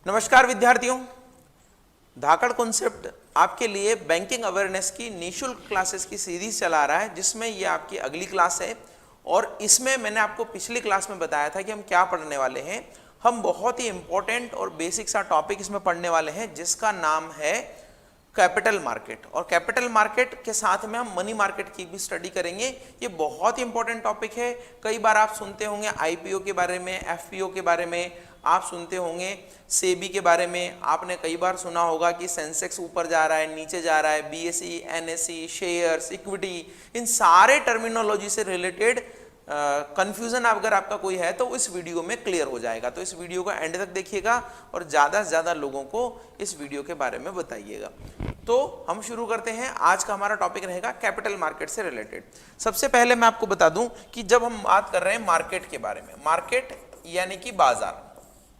नमस्कार विद्यार्थियों, धाकड़ कॉन्सेप्ट आपके लिए बैंकिंग अवेयरनेस की निःशुल्क क्लासेस की सीरीज चला रहा है, जिसमें ये आपकी अगली क्लास है। और इसमें मैंने आपको पिछली क्लास में बताया था कि हम क्या पढ़ने वाले हैं। हम बहुत ही इंपॉर्टेंट और बेसिक सा टॉपिक इसमें पढ़ने वाले हैं, जिसका नाम है कैपिटल मार्केट। और कैपिटल मार्केट के साथ में हम मनी मार्केट की भी स्टडी करेंगे। ये बहुत ही इंपॉर्टेंट टॉपिक है। कई बार आप सुनते होंगे आईपीओ के बारे में, एफपीओ के बारे में, आप सुनते होंगे सेबी के बारे में। आपने कई बार सुना होगा कि सेंसेक्स ऊपर जा रहा है, नीचे जा रहा है, बीएसई, एनएसई, शेयर्स, इक्विटी, इन सारे टर्मिनोलॉजी से रिलेटेड कंफ्यूजन अगर आपका कोई है तो इस वीडियो में क्लियर हो जाएगा। तो इस वीडियो को एंड तक देखिएगा और ज़्यादा से ज़्यादा लोगों को इस वीडियो के बारे में बताइएगा। तो हम शुरू करते हैं। आज का हमारा टॉपिक रहेगा कैपिटल मार्केट से रिलेटेड। सबसे पहले मैं आपको बता दूं कि जब हम बात कर रहे हैं मार्केट के बारे में, मार्केट यानी कि बाजार,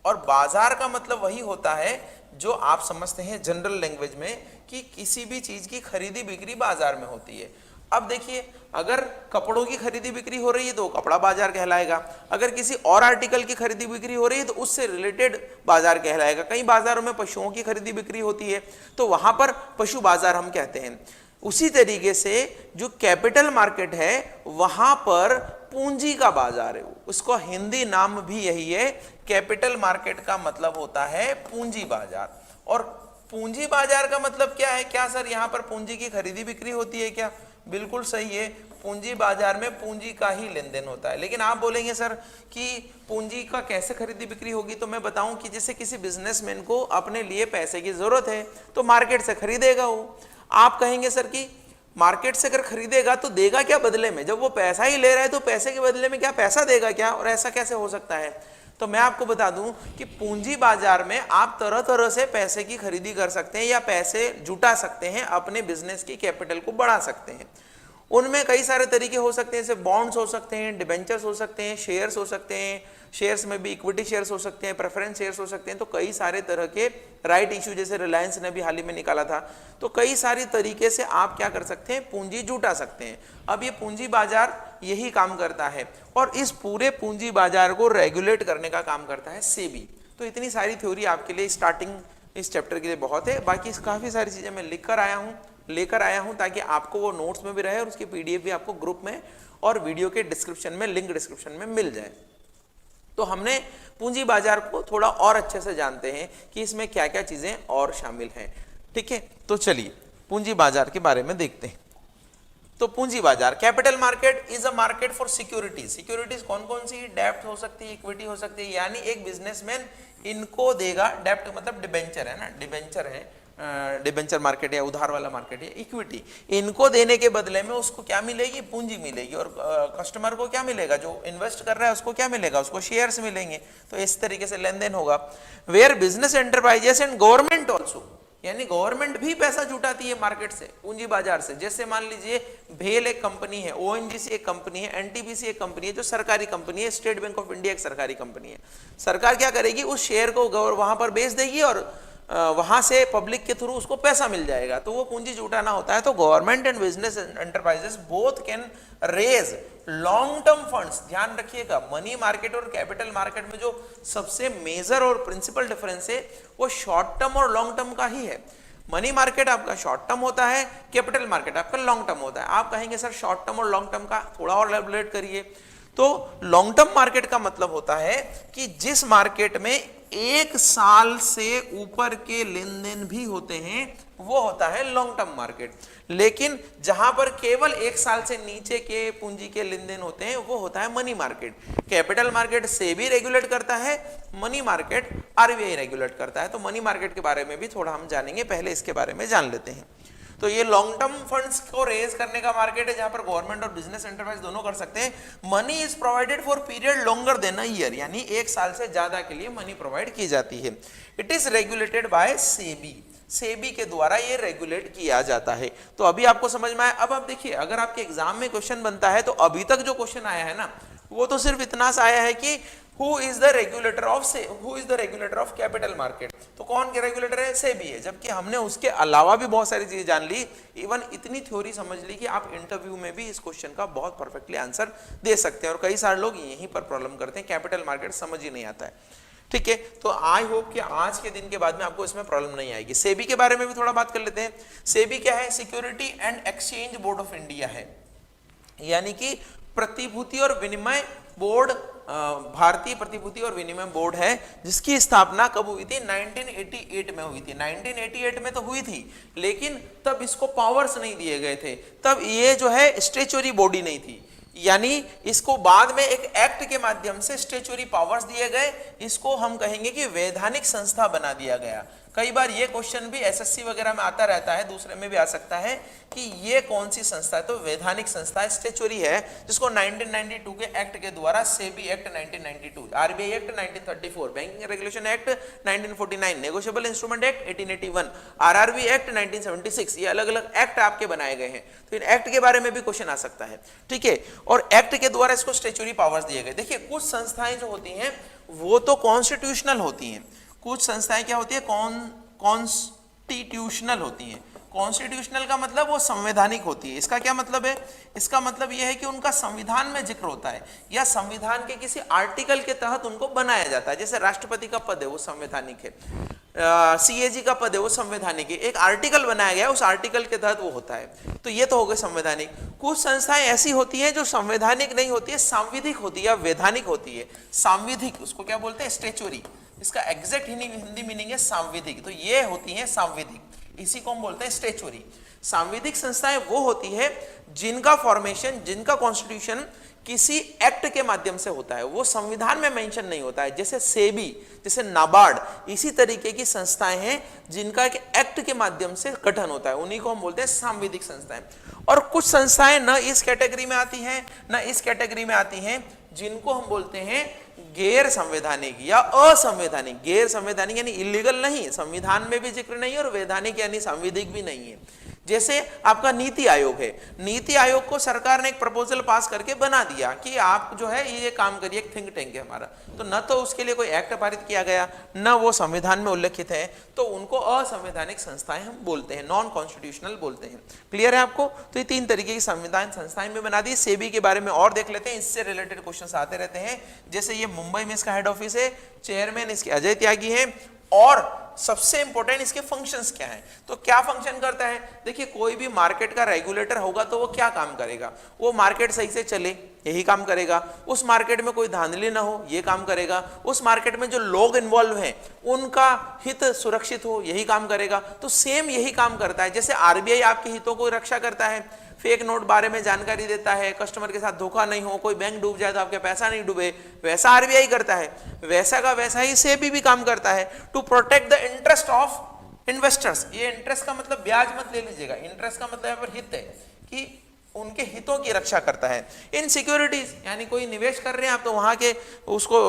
और बाजार का मतलब वही होता है जो आप समझते हैं जनरल लैंग्वेज में कि किसी भी चीज की खरीदी बिक्री बाजार में होती है। अब देखिए, अगर कपड़ों की खरीदी बिक्री हो रही है तो कपड़ा बाजार कहलाएगा। अगर किसी और आर्टिकल की खरीदी बिक्री हो रही है तो उससे रिलेटेड बाजार कहलाएगा। कई बाजारों में पशुओं की खरीदी बिक्री होती है तो वहां पर पशु बाजार हम कहते हैं। उसी तरीके से जो कैपिटल मार्केट है वहां पर पूंजी का बाजार है, उसको हिंदी नाम भी यही है। कैपिटल मार्केट का मतलब होता है पूंजी बाजार। और पूंजी बाजार का मतलब क्या है? क्या सर यहाँ पर पूंजी की खरीदी बिक्री होती है क्या? बिल्कुल सही है, पूंजी बाजार में पूंजी का ही लेन देन होता है। लेकिन आप बोलेंगे सर कि पूंजी का कैसे खरीदी बिक्री होगी? तो मैं बताऊं कि जैसे किसी बिजनेसमैन को अपने लिए पैसे की जरूरत है तो मार्केट से खरीदेगा वो। आप कहेंगे सर कि मार्केट से अगर खरीदेगा तो देगा क्या बदले में? जब वो पैसा ही ले रहा है तो पैसे के बदले में क्या पैसा देगा क्या? और ऐसा कैसे हो सकता है? तो मैं आपको बता दूं कि पूंजी बाजार में आप तरह तरह से पैसे की खरीदी कर सकते हैं या पैसे जुटा सकते हैं, अपने बिजनेस की कैपिटल को बढ़ा सकते हैं। उनमें कई सारे तरीके हो सकते हैं, जैसे बॉन्ड्स हो सकते हैं, डिबेंचर्स हो सकते हैं, शेयर्स हो सकते हैं, शेयर्स में भी इक्विटी शेयर्स हो सकते हैं, प्रेफरेंस शेयर्स हो सकते हैं। तो कई सारे तरह के राइट इश्यू, जैसे रिलायंस ने भी हाल ही में निकाला था। तो कई सारी तरीके से आप क्या कर सकते हैं? पूंजी जुटा सकते हैं। अब ये पूंजी बाजार यही काम करता है और इस पूरे पूंजी बाजार को रेगुलेट करने का काम करता है सेबी। तो इतनी सारी थ्योरी आपके लिए स्टार्टिंग इस चैप्टर के लिए बहुत है। बाकी काफ़ी सारी चीज़ें मैं लेकर आया हूं ताकि आपको वो नोट्स में भी रहे और उसकी पीडीएफ भी आपको ग्रुप में और वीडियो के डिस्क्रिप्शन में, लिंक डिस्क्रिप्शन में मिल जाए। तो हमने पूंजी बाजार को थोड़ा और अच्छे से जानते हैं कि इसमें क्या क्या चीजें और शामिल हैं। ठीक है, तो चलिए पूंजी बाजार के बारे में देखते हैं। तो पूंजी बाजार, capital market is a market for securities. Securities कौन कौन सी? डेब्ट हो सकती है, इक्विटी हो सकती है। यानी एक बिजनेसमैन इनको देगा, डेब्ट मतलब डिबेंचर है ना, डिबेंचर है, डिबेंचर मार्केट या उधार वाला मार्केट है, इक्विटी। इनको देने के बदले में उसको क्या मिलेगी? पूंजी मिलेगी। और कस्टमर को क्या मिलेगा? जो इन्वेस्ट कर रहा है उसको क्या मिलेगा? उसको शेयर्स मिलेंगे। तो इस तरीके से लेन देन होगा। Where business enterprises and government also, यानी गवर्नमेंट भी पैसा जुटाती है मार्केट से, पूंजी बाजार से। जैसे मान लीजिए भेल एक कंपनी है, ओएनजीसी एक कंपनी है, एनटीपीसी एक कंपनी है जो सरकारी कंपनी है, स्टेट बैंक ऑफ इंडिया एक सरकारी कंपनी है। सरकार क्या करेगी? उस शेयर को वहां पर बेच देगी और वहां से पब्लिक के थ्रू उसको पैसा मिल जाएगा। तो वो पूंजी जुटाना होता है। तो government and business enterprises both can raise long term funds. ध्यान रखिएगा, मनी मार्केट और कैपिटल मार्केट में जो सबसे मेजर और प्रिंसिपल डिफरेंस है वो शॉर्ट टर्म और लॉन्ग टर्म का ही है। मनी मार्केट आपका शॉर्ट टर्म होता है, कैपिटल मार्केट आपका लॉन्ग टर्म होता है। आप कहेंगे सर शॉर्ट टर्म और लॉन्ग टर्म का थोड़ा और एलैबोरेट करिए। तो लॉन्ग टर्म मार्केट का मतलब होता है कि जिस मार्केट में एक साल से ऊपर के लेन देन भी होते हैं वो होता है लॉन्ग टर्म मार्केट। लेकिन जहां पर केवल एक साल से नीचे के पूंजी के लेन देन होते हैं वो होता है money market. Capital market SEBI regulate करता है, मनी मार्केट आरबीआई रेगुलेट करता है। तो मनी मार्केट के बारे में भी थोड़ा हम जानेंगे, पहले इसके बारे में जान लेते हैं। तो ये लॉन्ग टर्म फंड्स को रेज करने का मार्केट है जहां पर गवर्नमेंट और बिजनेस एंटरप्राइज दोनों कर सकते हैं। Money is provided for period longer than a year, यानी एक साल से ज्यादा के लिए मनी प्रोवाइड की जाती है। It is regulated by SEBI, SEBI के द्वारा ये रेगुलेट किया जाता है। तो अभी आपको समझ में आया। अब आप देखिए, अगर आपके एग्जाम में क्वेश्चन बनता है तो अभी तक जो क्वेश्चन आया है ना वो तो सिर्फ इतना सा आया है कि Who is the regulator of capital market? तो कौन के रेगुलेटर है? सेबी है। जबकि हमने उसके अलावा भी बहुत सारी चीजें जान ली, इवन इतनी थ्योरी समझ ली कि आप इंटरव्यू में भी इस क्वेश्चन का बहुत परफेक्टली आंसर दे सकते हैं। और कई सारे लोग यहीं पर प्रॉब्लम करते हैं, कैपिटल मार्केट समझ ही नहीं आता है। ठीक है, तो आई होप कि आज के दिन के बाद में आपको इसमें प्रॉब्लम नहीं आएगी। सेबी के बारे में भी थोड़ा बात कर लेते हैं। सेबी क्या है? Security and exchange board of India है, यानी कि प्रतिभूति और विनिमय बोर्ड, भारतीय प्रतिभूति और विनिमय बोर्ड है, जिसकी स्थापना कब हुई थी? 1988 में हुई थी। 1988 में तो हुई थी, लेकिन तब इसको पावर्स नहीं दिए गए थे, तब ये जो है स्टैट्यूटरी बॉडी नहीं थी, यानी इसको बाद में एक एक्ट के माध्यम से स्टैट्यूटरी पावर्स दिए गए, इसको हम कहेंगे कि वैधानिक संस्था बना दिया गया। कई बार ये क्वेश्चन भी एसएससी वगैरह में आता रहता है, दूसरे में भी आ सकता है कि ये कौन सी संस्था है, तो वैधानिक संस्था स्टैट्यूटरी है, जिसको 1992 के एक्ट के द्वारा SEBI act 1992, RBI act 1934, banking regulation act 1949, negotiable instrument act 1881, RRB act 1976, ये अलग अलग एक्ट आपके बनाए गए हैं, तो इन एक्ट के बारे में भी क्वेश्चन आ सकता है। ठीक है, और एक्ट के द्वारा इसको स्टैट्यूटरी पावर्स दिए गए। देखिए कुछ संस्थाएं जो होती हैं वो तो कॉन्स्टिट्यूशनल होती हैं, कुछ संस्थाएं क्या होती है? कॉन्स्टिट्यूशनल होती हैं। कॉन्स्टिट्यूशनल का मतलब वो संवैधानिक होती है। इसका क्या मतलब है? इसका मतलब यह है कि उनका संविधान में जिक्र होता है या संविधान के किसी आर्टिकल के तहत उनको बनाया जाता है। जैसे राष्ट्रपति का पद है वो संवैधानिक है, सीएजी का पद है वो संवैधानिक है, एक आर्टिकल बनाया गया, उस आर्टिकल के तहत वो होता है, तो ये तो हो गए संवैधानिक। कुछ संस्थाएं ऐसी होती हैं जो संवैधानिक नहीं होती है, सांविधिक होती है या वैधानिक होती है। सांविधिक उसको क्या बोलते हैं? स्टैट्यूटरी, इसका एग्जैक्ट हिंदी मीनिंग है सांविधिक, तो ये होती है सांविधिक, इसी को हम बोलते हैं स्टैट्यूटरी। सांविधिक संस्थाएं वो होती है जिनका फॉर्मेशन, जिनका कॉन्स्टिट्यूशन किसी एक्ट के माध्यम से होता है, वो संविधान में मेंशन नहीं होता है, जैसे सेबी, जैसे नाबार्ड, इसी तरीके की संस्थाएं हैं जिनका एक एक्ट के माध्यम से गठन होता है, उन्हीं को हम बोलते हैं सांविधिक संस्थाएं। और कुछ संस्थाएं न इस कैटेगरी में आती हैं न इस कैटेगरी में आती हैं, जिनको हम बोलते हैं गैर संवैधानिक या असंवैधानिक। गैर संवैधानिक यानी इलीगल नहीं, संविधान में भी जिक्र नहीं है, और वैधानिक यानी संविधिक भी नहीं है। जैसे आपका नीति आयोग है, नीति आयोग को सरकार ने एक प्रपोजल पास करके बना दिया कि आप जो है ये काम करिए, एक थिंक टैंक है हमारा, तो न तो उसके लिए कोई एक्ट पारित किया गया, न वो संविधान में उल्लेखित है, तो उनको असंवैधानिक संस्थाएं हम बोलते हैं, नॉन कॉन्स्टिट्यूशनल बोलते हैं। क्लियर है आपको? तो ये 3 तरीके की संविधान संस्थाएं में बना दी। सेबी के बारे में और देख लेते हैं, इससे रिलेटेड क्वेश्चन आते रहते हैं। जैसे ये मुंबई में इसका हेड ऑफिस है, चेयरमैन इसके अजय त्यागी है, और सबसे इंपॉर्टेंट इसके फंक्शंस क्या हैं। तो क्या फंक्शन करता है? देखिए कोई भी मार्केट का रेगुलेटर होगा तो वो क्या काम करेगा? वो मार्केट सही से चले, यही काम करेगा। उस मार्केट में कोई धांधली ना हो, ये काम करेगा। उस मार्केट में जो लोग इन्वॉल्व हैं उनका हित सुरक्षित हो, यही काम करेगा। तो सेम यही काम करता है। जैसे आरबीआई आपके हितों को रक्षा करता है, फेक नोट बारे में जानकारी देता है, कस्टमर के साथ धोखा नहीं हो, कोई बैंक डूब जाए तो आपके पैसा नहीं डूबे, वैसा आरबीआई करता है। वैसा का वैसा ही सेबी भी काम करता है, to protect the interest of investors. ये इंटरेस्ट का मतलब ब्याज मत ले लीजिएगा, इंटरेस्ट का मतलब यहाँ पर हित है, कि उनके हितों की रक्षा करता है। इन सिक्योरिटीज यानी कोई निवेश कर रहे हैं आप तो वहां के उसको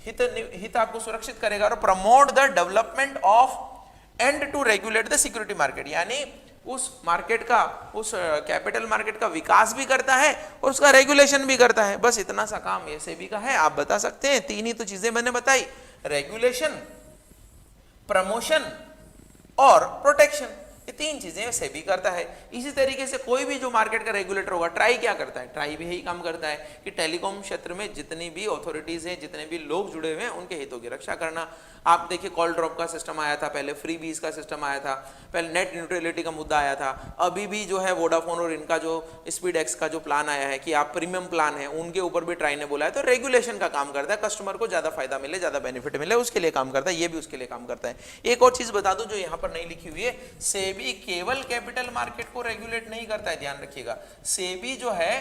हित आपको सुरक्षित करेगा। और promote the development of and to regulate the security market, यानी उस मार्केट का, उस कैपिटल मार्केट का विकास भी करता है और उसका रेगुलेशन भी करता है। बस इतना सा काम ये सेबी का है। आप बता सकते हैं, 3 ही तो चीजें मैंने बताई, रेगुलेशन, प्रमोशन और प्रोटेक्शन, ये 3 चीजें सेबी करता है। इसी तरीके से कोई भी जो मार्केट का रेगुलेटर होगा, ट्राई क्या करता है? ट्राई भी यही काम करता है कि टेलीकॉम क्षेत्र में जितनी भी अथॉरिटीज हैं, जितने भी लोग जुड़े हुए हैं, उनके हितों की रक्षा करना। आप देखिए कॉल ड्रॉप का सिस्टम आया था, पहले फ्री बीज का सिस्टम आया था, पहले नेट न्यूट्रलिटी का मुद्दा आया था, अभी भी जो है वोडाफोन और इनका जो स्पीड एक्स का जो प्लान आया है कि आप प्रीमियम प्लान है, उनके ऊपर भी ट्राई ने बोला है। तो रेगुलेशन का काम करता है, कस्टमर को ज्यादा फायदा मिले, ज्यादा बेनिफिट मिले, उसके लिए काम करता है। ये भी उसके लिए काम करता है। एक और चीज बता दूं जो यहाँ पर नहीं लिखी हुई है, सेबी केवल कैपिटल मार्केट को रेगुलेट नहीं करता है, ध्यान रखिएगा। सेबी जो है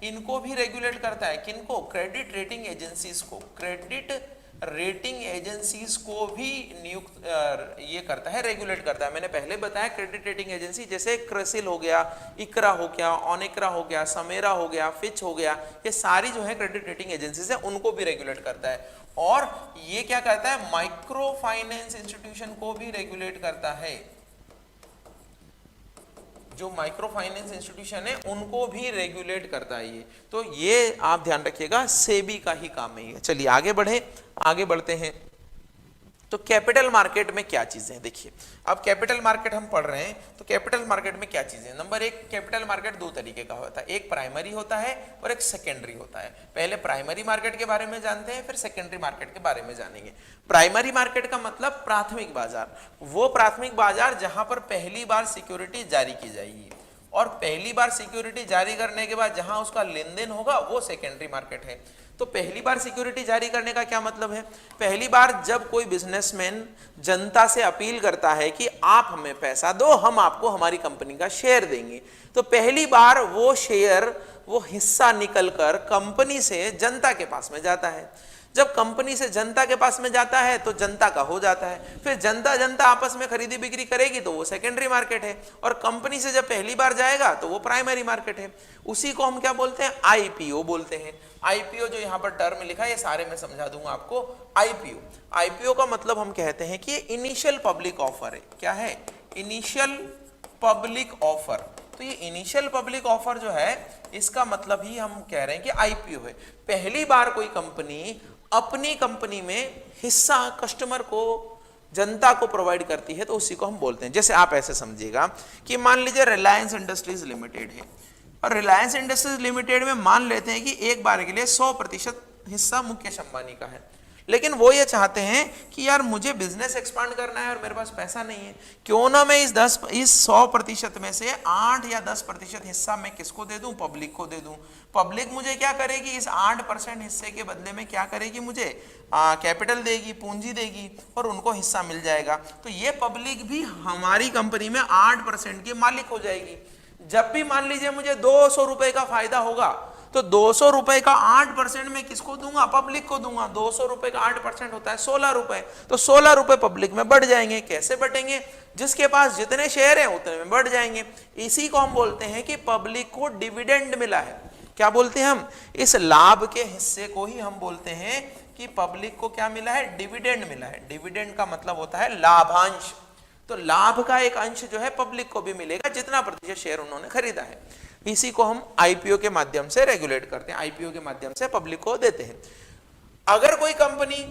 इनको भी रेगुलेट करता है। किनको? क्रेडिट रेटिंग एजेंसीज को, क्रेडिट रेटिंग एजेंसीज को भी नियुक्त ये करता है, रेगुलेट करता है। मैंने पहले बताया क्रेडिट रेटिंग एजेंसी जैसे क्रिसिल हो गया, इकरा हो गया, ऑनिकरा हो गया, समेरा हो गया, फिच हो गया, ये सारी जो है क्रेडिट रेटिंग एजेंसीज है, उनको भी रेगुलेट करता है। और ये क्या करता है? माइक्रो फाइनेंस इंस्टीट्यूशन को भी रेगुलेट करता है। जो माइक्रो फाइनेंस इंस्टीट्यूशन है उनको भी रेगुलेट करता है ये। तो ये आप ध्यान रखिएगा, सेबी का ही काम है ये। चलिए आगे बढ़े, आगे बढ़ते हैं। तो कैपिटल मार्केट में क्या चीजें, देखिए अब कैपिटल मार्केट हम पढ़ रहे हैं, तो कैपिटल मार्केट में क्या चीजें, नंबर एक, कैपिटल मार्केट दो तरीके का होता है, एक प्राइमरी होता है और एक सेकेंडरी होता है। पहले प्राइमरी मार्केट के बारे में जानते हैं, फिर सेकेंडरी मार्केट के बारे में जानेंगे। प्राइमरी मार्केट का मतलब प्राथमिक बाजार, वो प्राथमिक बाजार जहां पर पहली बार सिक्योरिटी जारी की जाएगी, और पहली बार सिक्योरिटी जारी करने के बाद जहां उसका लेन देन होगा वो सेकेंडरी मार्केट है। तो पहली बार सिक्योरिटी जारी करने का क्या मतलब है, पहली बार जब कोई बिजनेसमैन जनता से अपील करता है कि आप हमें पैसा दो, हम आपको हमारी कंपनी का शेयर देंगे, तो पहली बार वो शेयर, वो हिस्सा निकलकर कंपनी से जनता के पास में जाता है। जब कंपनी से जनता के पास में जाता है तो जनता का हो जाता है, फिर जनता आपस में खरीदी बिक्री करेगी तो वो सेकेंडरी मार्केट है, और कंपनी से जब पहली बार जाएगा तो वो प्राइमरी मार्केट है। उसी को हम क्या बोलते हैं, आईपीओ बोलते हैं। आईपीओ जो यहाँ पर टर्म लिखा है ये सारे मैं समझा दूंगा आपको। आईपीओ, आईपीओ का मतलब हम कहते हैं कि ये इनिशियल पब्लिक ऑफर है। क्या है, इनिशियल पब्लिक ऑफर। तो ये इनिशियल पब्लिक ऑफर जो है इसका मतलब ही हम कह रहे हैं कि आईपीओ है। पहली बार कोई कंपनी अपनी कंपनी में हिस्सा कस्टमर को, जनता को प्रोवाइड करती है तो उसी को हम बोलते हैं। जैसे आप ऐसे समझिएगा कि मान लीजिए रिलायंस इंडस्ट्रीज लिमिटेड है, और रिलायंस इंडस्ट्रीज लिमिटेड में मान लेते हैं कि एक बार के लिए 100% हिस्सा मुकेश अंबानी का है, लेकिन वो ये चाहते हैं कि यार मुझे बिजनेस एक्सपांड करना है और मेरे पास पैसा नहीं है, क्यों ना मैं इस 100% में से 8 या 10% हिस्सा मैं किसको दे दूं, पब्लिक को दे दूं। पब्लिक मुझे क्या करेगी, इस 8% हिस्से के बदले में क्या करेगी, मुझे कैपिटल देगी, पूंजी देगी, और उनको हिस्सा मिल जाएगा। तो ये पब्लिक भी हमारी कंपनी में 8% की मालिक हो जाएगी। जब भी मान लीजिए मुझे 200 रुपए का फायदा होगा तो 200 रुपए का 8% में किसको दूंगा, पब्लिक को दूंगा। 200 रुपए का 8% होता है 16 रुपए, तो 16 रुपए पब्लिक में बढ़ जाएंगे। कैसे बढ़ेंगे, जिसके पास जितने शेयर हैं उतने में बढ़ जाएंगे। इसी को हम बोलते हैं कि पब्लिक को डिविडेंड मिला है। क्या बोलते हैं हम, इस लाभ के हिस्से को ही हम बोलते हैं कि पब्लिक को क्या मिला है, डिविडेंड मिला है। डिविडेंड का मतलब होता है लाभांश। तो लाभ का एक अंश जो है पब्लिक को भी मिलेगा, जितना प्रतिशत शेयर उन्होंने खरीदा है। इसी को हम आईपीओ के माध्यम से रेगुलेट करते हैं, आईपीओ के माध्यम से पब्लिक को देते हैं। अगर कोई कंपनी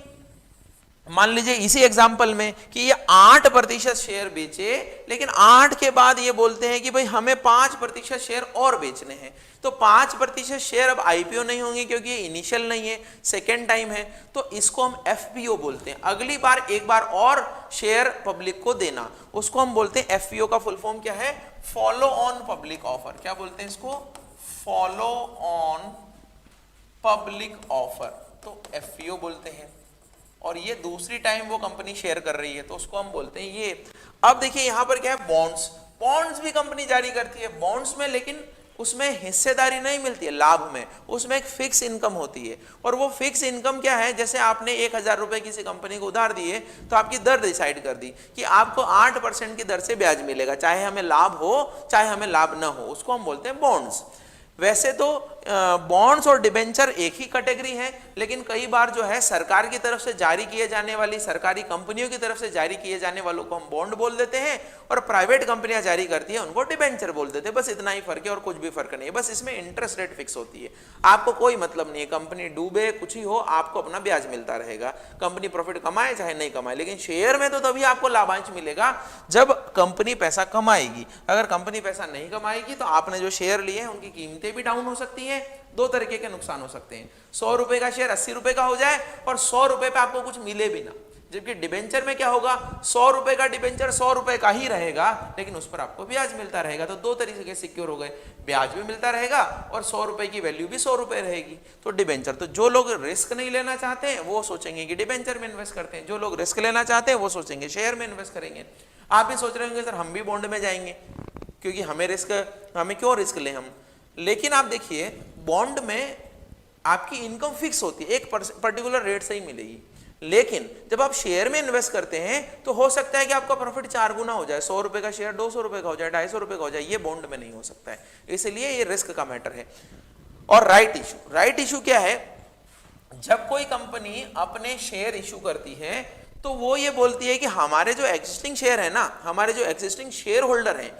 मान लीजिए इसी एग्जाम्पल में कि ये 8% शेयर बेचे, लेकिन 8 के बाद ये बोलते हैं कि भाई हमें 5% शेयर और बेचने हैं, तो 5% शेयर अब आईपीओ नहीं होंगे क्योंकि ये इनिशियल नहीं है, सेकेंड टाइम है, तो इसको हम एफपीओ बोलते हैं। अगली बार एक बार और शेयर पब्लिक को देना, उसको हम बोलते हैं एफपीओ का फुल फॉर्म क्या है, फॉलो ऑन पब्लिक ऑफर। क्या बोलते हैं इसको, फॉलो ऑन पब्लिक ऑफर, तो एफपीओ बोलते हैं। और ये दूसरी टाइम वो कंपनी शेयर कर रही है तो उसको हम बोलते हैं ये। अब देखिए यहां पर क्या है, बॉन्ड्स। बॉन्ड्स भी कंपनी जारी करती है, बॉन्ड्स में लेकिन उसमें हिस्सेदारी नहीं मिलती है लाभ में, उसमें एक फिक्स इनकम होती है। और वो फिक्स इनकम क्या है, जैसे आपने 1000 रुपए किसी कंपनी को उधार दिए तो आपकी दर डिसाइड कर दी कि आपको 8% की दर से ब्याज मिलेगा, चाहे हमें लाभ हो चाहे हमें लाभ ना हो, उसको हम बोलते हैं बॉन्ड्स। वैसे तो बॉन्ड्स और डिबेंचर एक ही कैटेगरी है, लेकिन कई बार जो है सरकार की तरफ से जारी किए जाने वाली, सरकारी कंपनियों की तरफ से जारी किए जाने वालों को हम बॉन्ड बोल देते हैं, और प्राइवेट कंपनियां जारी करती हैं उनको डिबेंचर बोल देते हैं। बस इतना ही फर्क है और कुछ भी फर्क नहीं है, बस इसमें इंटरेस्ट रेट फिक्स होती है। आपको कोई मतलब नहीं है, कंपनी डूबे कुछ ही हो, आपको अपना ब्याज मिलता रहेगा। कंपनी प्रॉफिट कमाए चाहे नहीं कमाए, लेकिन शेयर में तो तभी आपको लाभांश मिलेगा जब कंपनी पैसा कमाएगी। अगर कंपनी पैसा नहीं कमाएगी तो आपने जो शेयर लिए हैं उनकी कीमतें भी डाउन हो सकती हैं। दो तरीके के नुकसान हो सकते हैं, 100 रुपए का शेयर 80 रुपए का हो जाए और 100 रुपए पे आपको कुछ मिले भी ना। जबकि डिबेंचर में क्या होगा, 100 रुपए का डिबेंचर 100 रुपए का ही रहेगा, लेकिन उस पर आपको ब्याज मिलता रहेगा। तो दो तरीके के सिक्योर हो गए, ब्याज भी मिलता रहेगा और 100 रुपए की वैल्यू भी 100 रुपए रहेगी। तो डिबेंचर, तो जो लोग रिस्क नहीं लेना चाहते हैं वो सोचेंगे कि डिबेंचर में इन्वेस्ट करते हैं, जो लोग रिस्क लेना चाहते हैं वो सोचेंगे शेयर में इन्वेस्ट करेंगे। आप भी सोच रहे होंगे सर हम भी बॉन्ड में जाएंगे क्योंकि हमें क्यों रिस्क लें हम। लेकिन आप देखिए बॉन्ड में आपकी इनकम फिक्स होती है, एक पर्टिकुलर रेट से ही मिलेगी, लेकिन जब आप शेयर में इन्वेस्ट करते हैं तो हो सकता है कि आपका प्रॉफिट 4 गुना हो जाए, 100 रुपए का शेयर 200 रुपए का हो जाए, 250 रुपए का हो जाए, ये बॉन्ड में नहीं हो सकता है। इसलिए ये रिस्क का मैटर है। और राइट इशू क्या है, जब कोई कंपनी अपने शेयर इशू करती है तो वो ये बोलती है कि हमारे जो एग्जिस्टिंग शेयर है ना, हमारे जो एग्जिस्टिंग शेयर होल्डर हैं,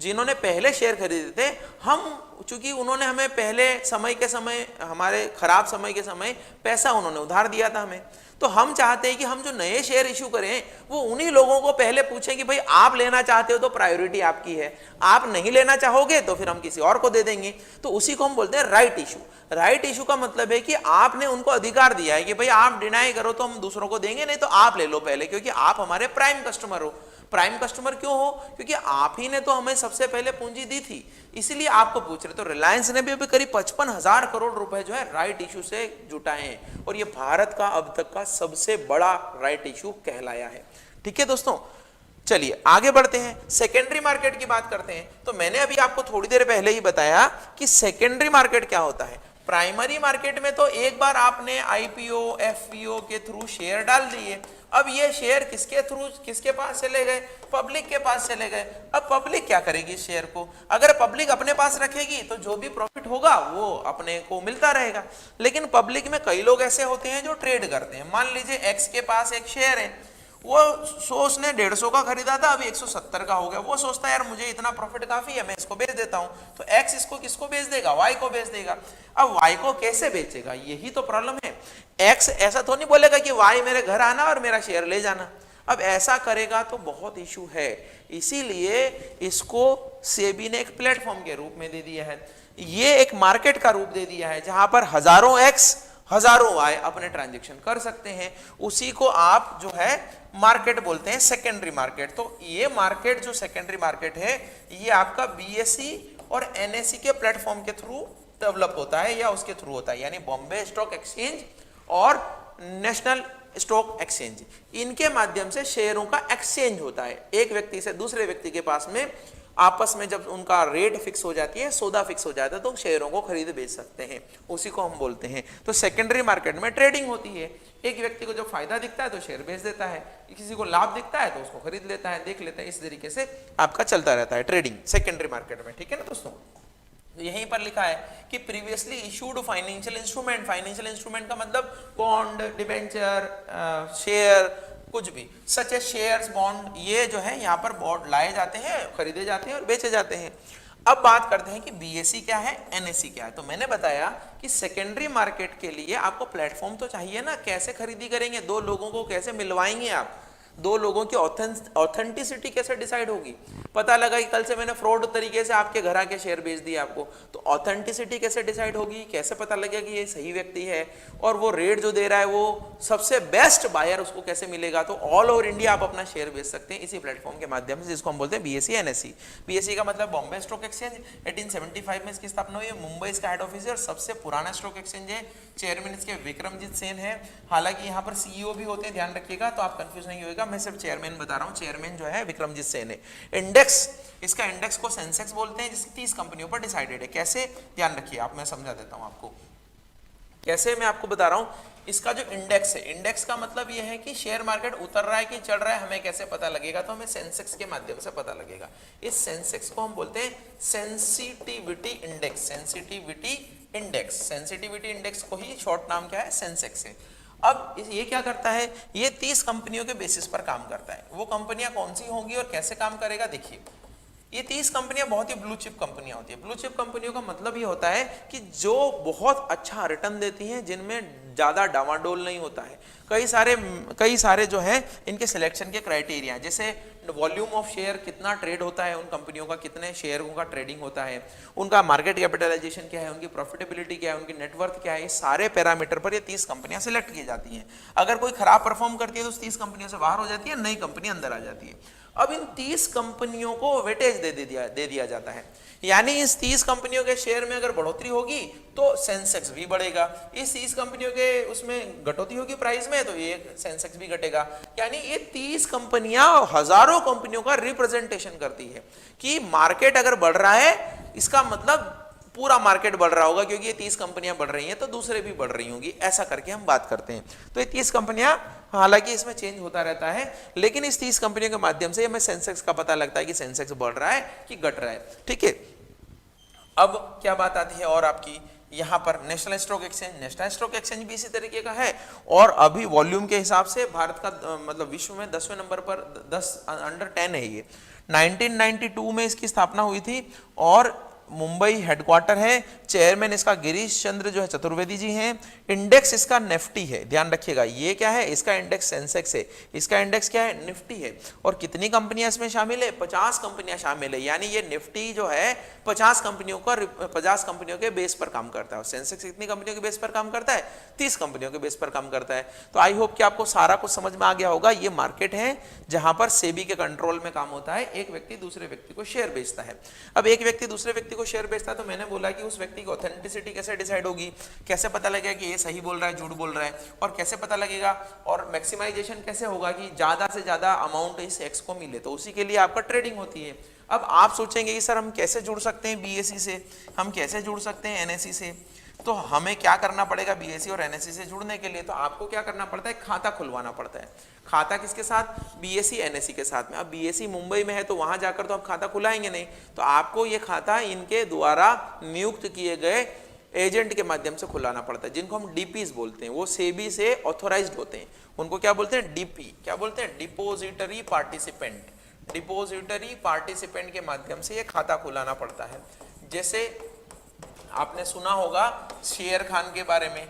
जिन्होंने पहले शेयर खरीदे थे, हम चूंकि उन्होंने हमें पहले समय के समय, हमारे खराब समय के समय पैसा उन्होंने उधार दिया था हमें, तो हम चाहते हैं कि हम जो नए शेयर इशू करें वो उन्हीं लोगों को पहले पूछें कि भाई आप लेना चाहते हो तो प्रायोरिटी आपकी है, आप नहीं लेना चाहोगे तो फिर हम किसी और को दे देंगे। तो उसी को हम बोलते हैं राइट इशू। राइट इशू का मतलब है कि आपने उनको अधिकार दिया है कि भाई आप डिनाई करो तो हम दूसरों को देंगे, नहीं तो आप ले लो पहले, क्योंकि आप हमारे प्राइम कस्टमर हो। प्राइम कस्टमर क्यों हो? क्योंकि आप ही ने तो हमें सबसे पहले पूंजी दी थी, इसीलिए आपको पूछ रहे। तो रिलायंस ने भी अभी करीब 55,000 करोड़ रुपए जो है राइट इशू से जुटाए हैं, और ये भारत का अब तक का सबसे बड़ा राइट इशू कहलाया है। ठीक है दोस्तों, चलिए आगे बढ़ते हैं, सेकेंडरी मार्केट की बात करते हैं। तो मैंने अभी आपको थोड़ी देर पहले ही बताया कि सेकेंडरी मार्केट क्या होता है। प्राइमरी मार्केट में तो एक बार आपने आईपीओ एफपीओ के थ्रू शेयर डाल दिए, अब ये शेयर किसके थ्रू, किसके पास चले गए? पब्लिक के पास चले गए। अब पब्लिक क्या करेगी इस शेयर को? अगर पब्लिक अपने पास रखेगी तो जो भी प्रॉफिट होगा वो अपने को मिलता रहेगा। लेकिन पब्लिक में कई लोग ऐसे होते हैं जो ट्रेड करते हैं। मान लीजिए एक्स के पास एक शेयर है, वो उसने 150 का खरीदा था, अभी 170 का हो गया। वो सोचता है यार मुझे इतना प्रॉफिट काफी है, मैं इसको बेच देता हूं। तो एक्स इसको किसको बेच देगा? वाई को बेच देगा। अब वाई को कैसे बेचेगा? यही तो प्रॉब्लम है। एक्स ऐसा तो नहीं बोलेगा कि वाई मेरे घर आना और मेरा शेयर ले जाना। अब ऐसा करेगा तो बहुत इशू है, इसीलिए इसको सेबी ने एक प्लेटफॉर्म के रूप में दे दिया है। ये एक मार्केट का रूप दे दिया है जहां पर हजारों एक्स हजारों वाई अपने ट्रांजेक्शन कर सकते हैं। उसी को आप जो है मार्केट बोलते हैं, सेकेंडरी मार्केट। तो ये मार्केट जो सेकेंडरी मार्केट है, ये आपका बीएसई और एनएसई के प्लेटफॉर्म के थ्रू डेवलप होता है या उसके थ्रू होता है, यानी बॉम्बे स्टॉक एक्सचेंज और नेशनल स्टॉक एक्सचेंज, इनके माध्यम से शेयरों का एक्सचेंज होता है। एक व्यक्ति से दूसरे व्यक्ति के पास में आपस में जब उनका रेट फिक्स हो जाती है, सौदा फिक्स हो जाता है, तो शेयरों को खरीद बेच सकते हैं, उसी को हम बोलते हैं। तो सेकेंडरी मार्केट में ट्रेडिंग होती है। एक व्यक्ति को जो फायदा दिखता है तो शेयर बेच देता है, किसी को लाभ दिखता है तो उसको खरीद लेता है, देख लेता है। इस तरीके से आपका चलता रहता है ट्रेडिंग सेकेंडरी मार्केट में। ठीक है ना दोस्तों, यहीं पर लिखा है कि previously issued financial instrument. Financial instrument का मतलब बॉन्ड, डिबेंचर, शेयर, कुछ भी, सच है शेयर्स, बॉन्ड, ये जो है यहाँ पर बॉन्ड लाए जाते हैं, खरीदे जाते हैं और बेचे जाते हैं। अब बात करते हैं कि बीएसई क्या है, एनएसई क्या है। तो मैंने बताया कि सेकेंडरी मार्केट के लिए आपको प्लेटफॉर्म तो चाहिए ना, कैसे खरीदी करेंगे, दो लोगों को कैसे मिलवाएंगे आप, दो लोगों की ऑथेंटिसिटी कैसे डिसाइड होगी। पता लगा कि कल से मैंने फ्रॉड तरीके से आपके घर आके शेयर बेच दिया आपको, तो ऑथेंटिसिटी कैसे डिसाइड होगी, कैसे पता लगेगा कि ये सही व्यक्ति है और वो रेट जो दे रहा है वो सबसे बेस्ट बायर उसको कैसे मिलेगा। तो ऑल ओवर इंडिया आप अपना शेयर बेच सकते हैं इसी प्लेटफॉर्म के माध्यम से, जिसको हम बोलते हैं बीएसई एनएसई। बीएसई का मतलब बॉम्बे स्टॉक एक्सचेंज, 1875 में इसकी स्थापना हुई है, मुंबई इसका हेड ऑफिस है और सबसे पुराना स्टॉक एक्सचेंज है। चेयरमैन इसके विक्रमजीत सेन है। हालांकि यहाँ पर सीईओ भी होते हैं, ध्यान रखिएगा, तो आप कंफ्यूज नहीं होगा, मैं सिर्फ चेयरमैन बता रहा हूँ। चेयरमैन जो है विक्रमजीत सेन है। इंडेक्स, इसका इंडेक्स को सेंसेक्स बोलते हैं, जिसकी 30 कंपनियों पर डिसाइडेड है। कैसे, ध्यान रखिए आप, मैं समझा देता हूँ आपको कैसे। मैं आपको बता रहा हूँ, इसका जो इंडेक्स है, इंडेक्स का मतलब यह है कि शेयर मार्केट उतर रहा है कि चढ़ रहा है, हमें कैसे पता लगेगा? तो हमें सेंसेक्स के माध्यम से पता लगेगा। इस सेंसेक्स को हम बोलते हैं sensitivity index. Sensitivity index, sensitivity index को ही शॉर्ट नाम क्या है, सेंसेक्स है। अब ये क्या करता है, ये 30 कंपनियों के बेसिस पर काम करता है। वो कंपनियां कौन सी होंगी और कैसे काम करेगा, देखिए। ये 30 कंपनियां बहुत ही ब्लू चिप कंपनियां होती है। ब्लू चिप कंपनियों का मतलब ये होता है कि जो बहुत अच्छा रिटर्न देती हैं, जिनमें ज्यादा डावाडोल नहीं होता है। कई सारे जो है इनके सिलेक्शन के क्राइटेरिया, जैसे वॉल्यूम ऑफ शेयर कितना ट्रेड होता है उन कंपनियों का, कितने शेयरों का ट्रेडिंग होता है, उनका मार्केट कैपिटलाइजेशन क्या है, उनकी प्रॉफिटेबिलिटी क्या है, उनकी नेटवर्थ क्या है, ये सारे पैरामीटर पर ये 30 कंपनियां सिलेक्ट की जाती हैं। अगर कोई खराब परफॉर्म करती है तो उस 30 कंपनियों से बाहर हो जाती है, नई कंपनी अंदर आ जाती है। अब इन 30 कंपनियों को वेटेज दे दिया जाता है, यानी इस 30 कंपनियों के शेयर में अगर बढ़ोतरी होगी तो सेंसेक्स भी बढ़ेगा, इस 30 कंपनियों के उसमें घटोतरी होगी प्राइस में तो ये सेंसेक्स भी घटेगा। यानी ये 30 कंपनियां हजारों कंपनियों का रिप्रेजेंटेशन करती है कि मार्केट अगर बढ़ रहा है, इसका मतलब पूरा मार्केट बढ़ रहा होगा, क्योंकि ये 30 कंपनियां बढ़ रही हैं तो दूसरे भी बढ़ रही होंगी, ऐसा करके हम बात करते हैं। तो ये 30 कंपनियां, हालांकि इसमें चेंज होता रहता है, लेकिन इस 30 कंपनियों के माध्यम से हमें सेंसेक्स का पता लगता है कि सेंसेक्स बढ़ रहा है कि घट रहा है। ठीक है, अब क्या बात आती है और आपकी, यहाँ पर नेशनल स्टॉक एक्सचेंज भी इसी तरीके का है। और अभी वॉल्यूम के हिसाब से भारत का मतलब विश्व में 10वें नंबर पर, 10 अंडर 10 है ये। 1992 में इसकी स्थापना हुई थी और मुंबई हेडक्वार्टर है। चेयरमैन इसका गिरीश चंद्र जो है चतुर्वेदी जी हैं। इंडेक्स इसका निफ्टी है, ध्यान रखिएगा। ये क्या है, इसका इंडेक्स सेंसेक्स है, इसका इंडेक्स क्या है, निफ्टी है। और कितनी कंपनियां इसमें शामिल है, 50 कंपनियां शामिल है। यानी ये निफ्टी जो है 50 कंपनियों के बेस पर काम करता है। और सेंसेक्स कितनी कंपनियों के बेस पर काम करता है, 30 कंपनियों के बेस पर काम करता है। तो आई होप कि आपको सारा कुछ समझ में आ गया होगा। ये मार्केट है जहां पर सेबी के कंट्रोल में काम होता है। एक व्यक्ति दूसरे व्यक्ति को शेयर बेचता है। अब एक व्यक्ति दूसरे व्यक्ति को शेयर बेचता है, तो मैंने बोला कि उस व्यक्ति की ऑथेंटिसिटी कैसे डिसाइड होगी, कैसे पता लगेगा कि ये सही बोल रहा है, झूठ बोल रहा है, और कैसे पता लगेगा, और मैक्सिमाइजेशन कैसे होगा कि ज्यादा से ज्यादा अमाउंट इस एक्स को मिले। तो उसी के लिए आपका ट्रेडिंग होती है। अब आप सोचेंगे कि सर हम कैसे जुड़ सकते हैं बीएसई से, हम कैसे जुड़ सकते हैं एनएसई से। तो हमें क्या करना पड़ेगा बीएसई और एनएसई से जुड़ने के लिए, तो आपको क्या करना पड़ता है, खाता खुलवाना पड़ता है। खाता किसके साथ, बीएसई एनएसई के साथ में। अब बीएसई मुंबई में है तो वहां जाकर तो आप खाता खुलाएंगे नहीं, तो आपको ये खाता इनके द्वारा नियुक्त किए गए एजेंट के माध्यम से खुलाना पड़ता है, जिनको हम डीपीज बोलते हैं। वो सेबी से ऑथोराइज्ड होते हैं, उनको क्या बोलते हैं, डीपी। क्या बोलते हैं, डिपोजिटरी पार्टिसिपेंट। डिपोजिटरी पार्टिसिपेंट के माध्यम से ये खाता खुलाना पड़ता है। जैसे आपने सुना होगा शेर खान के बारे में,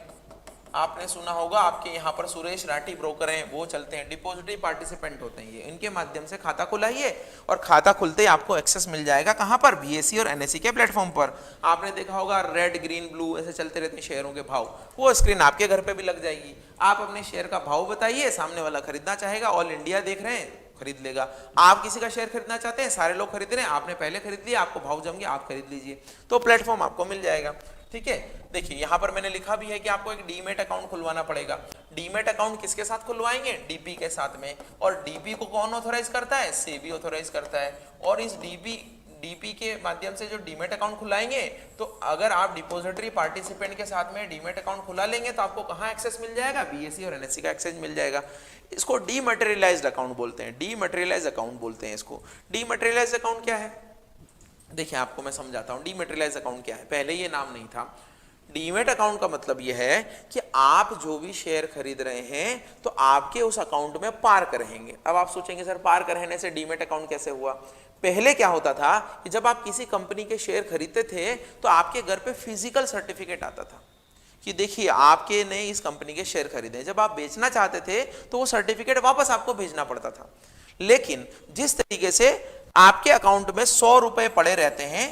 आपने सुना होगा, आपके यहाँ पर सुरेश राठी ब्रोकर हैं, वो चलते हैं, डिपॉजिटरी पार्टिसिपेंट होते हैं ये। इनके माध्यम से खाता खुलाइए और खाता खुलते ही आपको एक्सेस मिल जाएगा कहाँ पर, बीएसई और एनएसई के प्लेटफॉर्म पर। आपने देखा होगा रेड ग्रीन ब्लू ऐसे चलते रहते हैं शेयरों के भाव, वो स्क्रीन आपके घर पे भी लग जाएगी। आप अपने शेयर का भाव बताइए, सामने वाला खरीदना चाहेगा, ऑल इंडिया देख रहे हैं, खरीद लेगा। आप किसी का शेयर खरीदना चाहते हैं, सारे लोग खरीद रहे हैं, आपने पहले खरीद लिया, आपको भाव जम गया, आप खरीद लीजिए, तो प्लेटफॉर्म आपको मिल जाएगा। ठीक है, देखिए यहां पर मैंने लिखा भी है कि आपको एक डीमेट अकाउंट खुलवाना पड़ेगा। डीमेट अकाउंट किसके साथ खुलवाएंगे, डीपी के साथ में। और डीपी को कौन ऑथोराइज करता है, सेबी ऑथोराइज करता है। और इस डीपी के माध्यम से जो डीमेट अकाउंट खुलाएंगे, तो अगर आप डिपॉजिटरी पार्टिसिपेंट के साथ में डीमेट अकाउंट खुला लेंगे तो आपको कहां एक्सेस मिल जाएगा, बीएसई और एनएसई का एक्सेस मिल जाएगा। इसको डीमटेरियलाइज्ड अकाउंट बोलते हैं, डीमटेरियलाइज्ड अकाउंट बोलते हैं इसको। डीमटेरियलाइज्ड अकाउंट क्या है, देखिए आपको मैं समझाता हूं। डीमटेरियलाइज्ड अकाउंट क्या है, पहले ये नाम नहीं था। डीमेट अकाउंट का मतलब यह है कि आप जो भी शेयर खरीद रहे हैं तो आपके उस अकाउंट में पार्क रहेंगे। अब आप सोचेंगे सर पार्क रहने से डीमेट अकाउंट कैसे हुआ। पहले क्या होता था कि जब आप किसी कंपनी के शेयर खरीदते थे तो आपके घर पे फिजिकल सर्टिफिकेट आता था कि देखिए आपके ने इस कंपनी के शेयर खरीदे। जब आप बेचना चाहते थे तो वो सर्टिफिकेट वापस आपको भेजना पड़ता था। लेकिन जिस तरीके से आपके अकाउंट में 100 रुपए पड़े रहते हैं,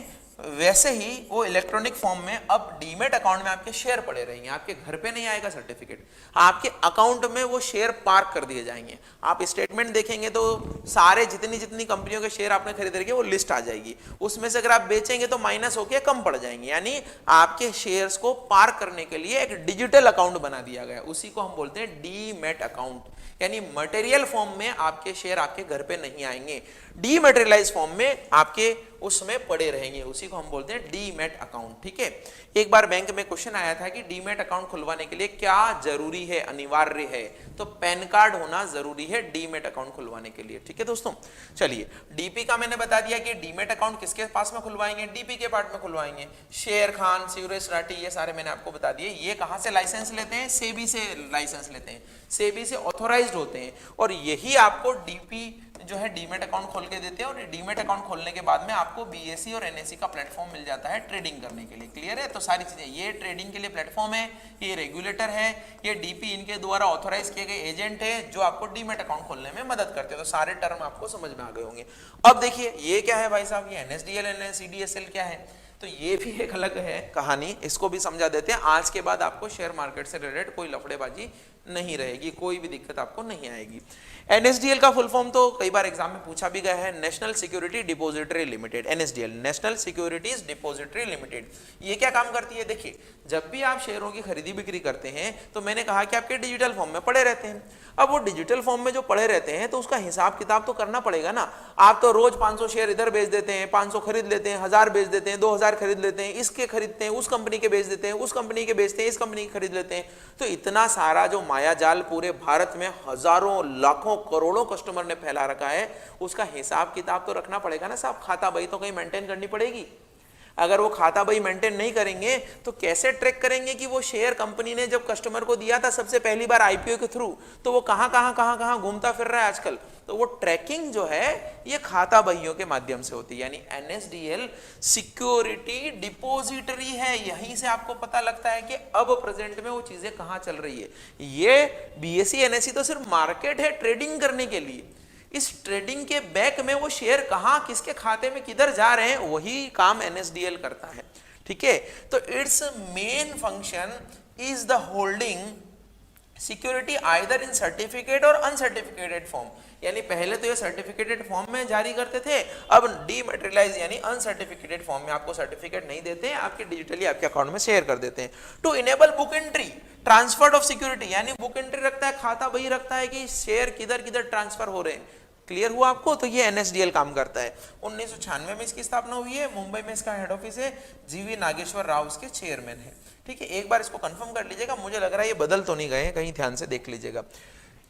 वैसे ही वो इलेक्ट्रॉनिक फॉर्म में अब डीमेट अकाउंट में आपके शेयर पड़े रहेंगे। आपके घर पे नहीं आएगा सर्टिफिकेट, आपके अकाउंट में वो शेयर पार्क कर दिए जाएंगे। आप स्टेटमेंट देखेंगे तो सारे जितनी कंपनियों के शेयर आपने खरीदे रखे वो लिस्ट आ जाएगी। उसमें से अगर आप बेचेंगे तो माइनस होकर कम पड़ जाएंगे। यानी आपके शेयर्स को पार्क करने के लिए एक डिजिटल अकाउंट बना दिया गया, उसी को हम बोलते हैं डीमेट अकाउंट। यानी मटेरियल फॉर्म में आपके शेयर आपके घर पे नहीं आएंगे, डीमटेरियलाइज फॉर्म में आपके उसमें पड़े रहेंगे, उसी को हम बोलते हैं डीमेट अकाउंट। ठीक है, एक बार बैंक में क्वेश्चन आया था कि डीमेट अकाउंट खुलवाने के लिए क्या जरूरी है, अनिवार्य है, तो पैन कार्ड होना जरूरी है डीमेट अकाउंट खुलवाने के लिए। ठीक है दोस्तों, चलिए डीपी का मैंने बता दिया कि डीमेट अकाउंट किसके पास में खुलवाएंगे, डीपी के पार्ट में खुलवाएंगे। शेर खान, सुरेश राठी, ये सारे मैंने आपको बता दिए। ये कहां से लाइसेंस लेते हैं, सेबी से लाइसेंस लेते हैं, सेबी से ऑथोराइज्ड होते हैं। और यही आपको डीपी जो है डीमेट अकाउंट खोल के देते हैं। और डीमेट अकाउंट खोलने के बाद में आपको बीएसई और एनएसई का प्लेटफॉर्म मिल जाता है ट्रेडिंग करने के लिए। क्लियर है, तो सारी चीजें, ये ट्रेडिंग के लिए प्लेटफॉर्म है, ये रेगुलेटर है, ये डीपी इनके द्वारा ऑथोराइज किए गए एजेंट है जो आपको डीमेट अकाउंट खोलने में मदद करते हैं। तो सारे टर्म आपको समझ में आ गए होंगे। अब देखिए ये क्या है भाई साहब, ये एनएसडीएल एनएससीडीएसएल क्या है, तो ये भी एक अलग है कहानी, इसको भी समझा देते हैं। आज के बाद आपको शेयर मार्केट से रिलेटेड कोई लफड़ेबाजी नहीं रहेगी, कोई भी दिक्कत आपको नहीं आएगी। एनएसडीएल का फुल फॉर्म तो कई बार एग्जाम में पूछा भी गया है, national security depository limited. NSDL, national securities depository limited. ये क्या काम करती है, देखिए जब भी आप शेयरों की खरीदी बिक्री करते हैं तो मैंने कहा कि आपके डिजिटल फॉर्म में पड़े रहते हैं। अब वो डिजिटल फॉर्म में जो पड़े रहते हैं तो उसका हिसाब किताब तो करना पड़ेगा ना। आप तो रोज 500 शेयर इधर बेच देते हैं, 500 खरीद लेते हैं, 1000 बेच देते हैं, 2000 खरीद लेते हैं, इसके खरीदते हैं, उस कंपनी के बेच देते हैं, उस कंपनी के बेचते हैं, इस कंपनी के खरीद लेते हैं। तो इतना सारा जो माया जाल पूरे भारत में हजारों लाखों करोड़ों कस्टमर ने फैला रखा है, उसका हिसाब किताब तो रखना पड़ेगा ना साहब। खाता बही तो कहीं मेंटेन करनी पड़ेगी। अगर वो खाता बही मेंटेन नहीं करेंगे तो कैसे ट्रैक करेंगे कि वो शेयर कंपनी ने जब कस्टमर को दिया था सबसे पहली बार आईपीओ के थ्रू, तो वो कहां घूमता फिर रहा है आजकल। तो वो ट्रैकिंग जो है ये खाता बहियों के माध्यम से होती है, यानी एनएसडीएल सिक्योरिटी डिपोजिटरी है। यहीं से आपको पता लगता है कि अब प्रेजेंट में वो चीजें कहां चल रही है। ये बीएसई एनएसई तो सिर्फ मार्केट है ट्रेडिंग करने के लिए, इस ट्रेडिंग के बैक में वो शेयर कहां किसके खाते में किधर जा रहे हैं वही काम एनएसडीएल करता है। ठीक है, तो it's main function is the holding security either in certificate और अनसर्टिफिकेटेड फॉर्म, यानी पहले तो ये सर्टिफिकेटेड फॉर्म में जारी करते थे, अब डीमैटेरियलाइज यानी अनसर्टिफिकेटेड फॉर्म में आपको सर्टिफिकेट नहीं देते हैं, आपके डिजिटली आपके अकाउंट में शेयर कर देते हैं। To enable book entry transfer of security, यानी बुक एंट्री रखता है, खाता बही रखता है कि शेयर किधर किधर ट्रांसफर हो रहे हैं। क्लियर हुआ आपको? तो ये एनएसडीएल काम करता है। 1996 में इसकी स्थापना हुई है, मुंबई में इसका हेड ऑफिस है, जीवी नागेश्वर राव इसके चेयरमैन है। ठीक है, एक बार इसको कंफर्म कर लीजिएगा, मुझे लग रहा है ये बदल तो नहीं गए, कहीं ध्यान से देख लीजिएगा।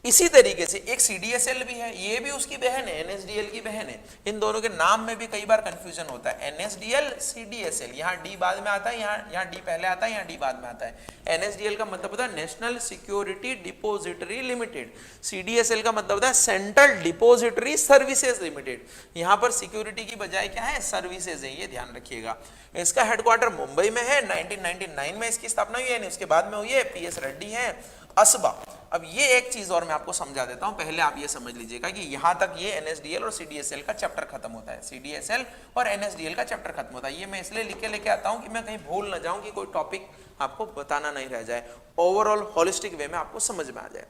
इसी तरीके से एक सीडीएसएल भी है, ये भी उसकी बहन है, एनएसडीएल की बहन है। इन दोनों के नाम में भी कई बार कंफ्यूजन होता है, एनएसडीएल सीडीएसएल, यहाँ डी बाद में आता है, यहाँ डी पहले आता है, यहाँ डी बाद में आता है। एनएसडीएल का मतलब होता है national security depository limited, CDSL का मतलब होता है सेंट्रल डिपोजिटरी सर्विसेज लिमिटेड। यहाँ पर सिक्योरिटी की बजाय क्या है, सर्विसेज है, ये ध्यान रखिएगा। इसका हेडक्वार्टर मुंबई में है, 1999 में इसकी स्थापना हुई है, उसके बाद में हुई है, पीएस रेड्डी है, असबा। अब ये एक चीज और मैं आपको समझा देता हूं, पहले आप ये समझ लीजिएगा कि यहां तक ये एनएसडीएल और सीडीएसएल का चैप्टर खत्म होता है, सीडीएसएल और एनएसडीएल का चैप्टर खत्म होता है। ये मैं इसलिए लिख के लेके आता हूं कि मैं कहीं भूल ना जाऊं, कि कोई टॉपिक आपको बताना नहीं रह जाए, ओवरऑल होलिस्टिक वे में आपको समझ में आ जाए।